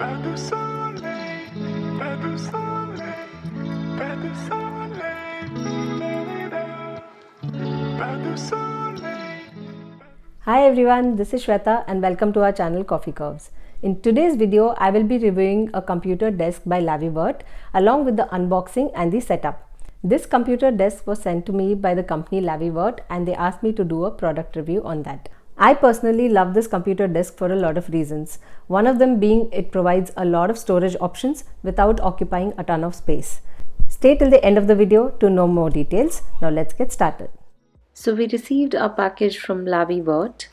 Hi everyone, this is Shweta and welcome to our channel Coffee Curves. In today's video, I will be reviewing a computer desk by lavievert along with the unboxing and the setup. This computer desk was sent to me by the company lavievert and they asked me to do a product review on that. I personally love this computer desk for a lot of reasons. One of them being it provides a lot of storage options without occupying a ton of space. Stay till the end of the video to know more details. Now let's get started. So we received a package from lavievert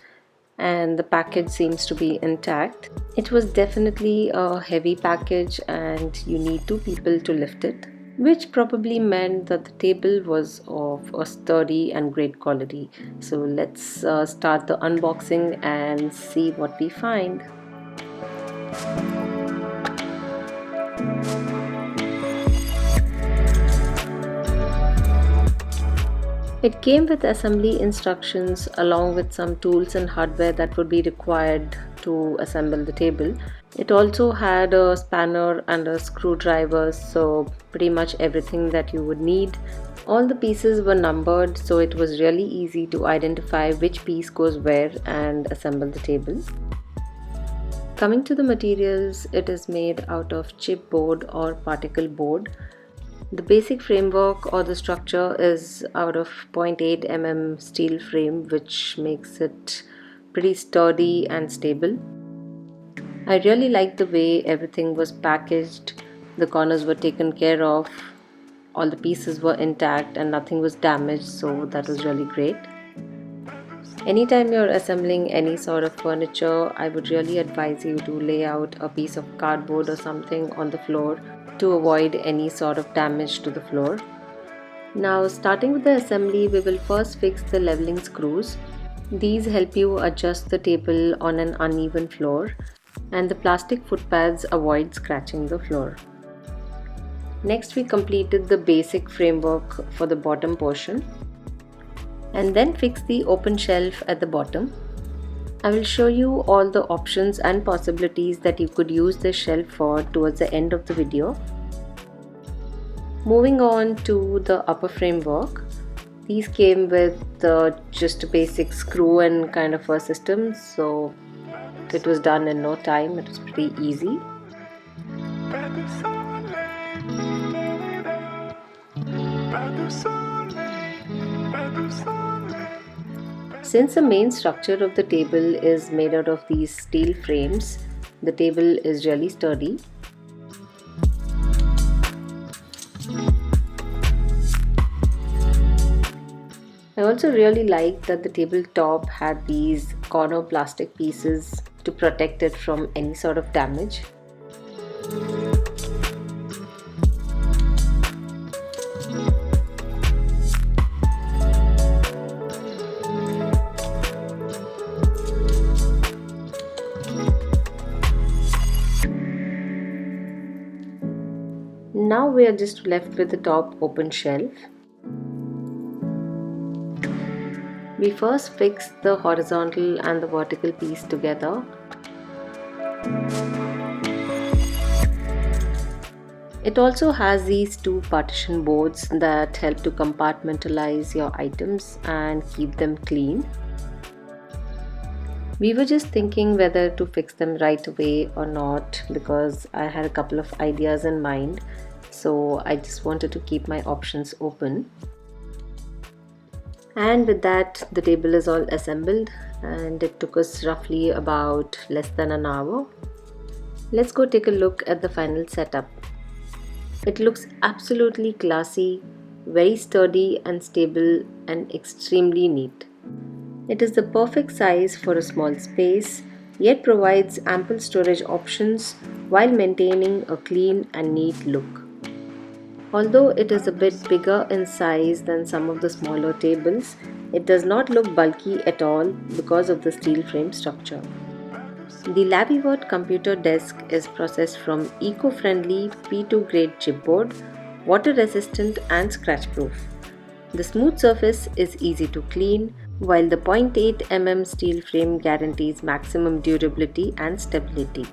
and the package seems to be intact. It was definitely a heavy package and you need two people to lift it, which probably meant that the table was of a sturdy and great quality. So let's start the unboxing and see what we find. It came with assembly instructions along with some tools and hardware that would be required to assemble the table. It also had a spanner and a screwdriver, so pretty much everything that you would need. All the pieces were numbered, so it was really easy to identify which piece goes where and assemble the table. Coming to the materials, it is made out of chipboard or particle board. The basic framework or the structure is out of 0.8 mm steel frame, which makes it pretty sturdy and stable. I really like the way everything was packaged. The corners were taken care of, all the pieces were intact and nothing was damaged, so that was really great. Anytime you're assembling any sort of furniture, I would really advise you to lay out a piece of cardboard or something on the floor to avoid any sort of damage to the floor. Now, starting with the assembly, we will first fix the leveling screws. These help you adjust the table on an uneven floor, and the plastic footpads avoid scratching the floor. Next, we completed the basic framework for the bottom portion and then fix the open shelf at the bottom. I will show you all the options and possibilities that you could use this shelf for towards the end of the video. Moving on to the upper framework. These came with just a basic screw and kind of a system, so it was done in no time. It was pretty easy. Since the main structure of the table is made out of these steel frames, the table is really sturdy. I also really like that the tabletop had these corner plastic pieces to protect it from any sort of damage. Now we are just left with the top open shelf. We first fix the horizontal and the vertical piece together. It also has these two partition boards that help to compartmentalize your items and keep them clean. We were just thinking whether to fix them right away or not because I had a couple of ideas in mind. So I just wanted to keep my options open. And with that, the table is all assembled and it took us roughly about less than an hour. Let's go take a look at the final setup. It looks absolutely classy, very sturdy and stable and extremely neat. It is the perfect size for a small space, yet provides ample storage options while maintaining a clean and neat look. Although it is a bit bigger in size than some of the smaller tables, it does not look bulky at all because of the steel frame structure. The lavievert computer desk is processed from eco-friendly P2 grade chipboard, water resistant and scratch proof. The smooth surface is easy to clean, while the 0.8 mm steel frame guarantees maximum durability and stability.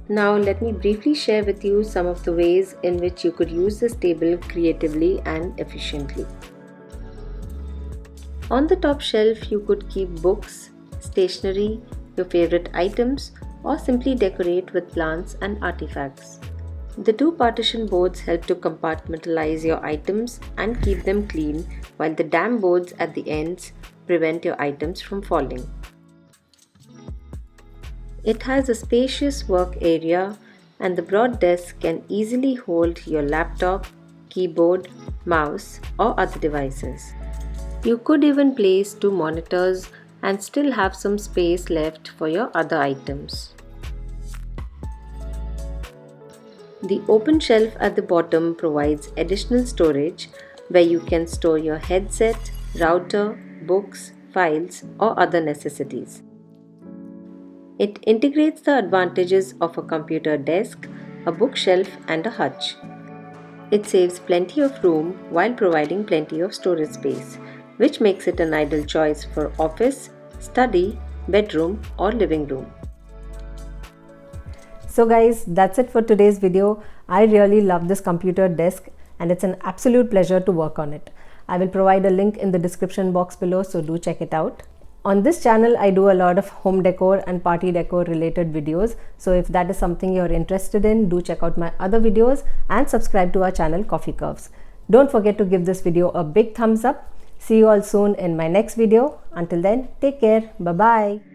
Now let me briefly share with you some of the ways in which you could use this table creatively and efficiently. On the top shelf, you could keep books, stationery, your favorite items, or simply decorate with plants and artifacts. The two partition boards help to compartmentalize your items and keep them clean, while the dam boards at the ends prevent your items from falling. It has a spacious work area, and the broad desk can easily hold your laptop, keyboard, mouse, or other devices. You could even place two monitors and still have some space left for your other items. The open shelf at the bottom provides additional storage where you can store your headset, router, books, files, or other necessities. It integrates the advantages of a computer desk, a bookshelf, and a hutch. It saves plenty of room while providing plenty of storage space, which makes it an ideal choice for office, study, bedroom, or living room. So guys, that's it for today's video. I really love this computer desk and it's an absolute pleasure to work on it. I will provide a link in the description box below, so do check it out. On this channel, I do a lot of home decor and party decor related videos. So if that is something you're interested in, do check out my other videos and subscribe to our channel Coffee Curves. Don't forget to give this video a big thumbs up. See you all soon in my next video. Until then, take care. Bye-bye.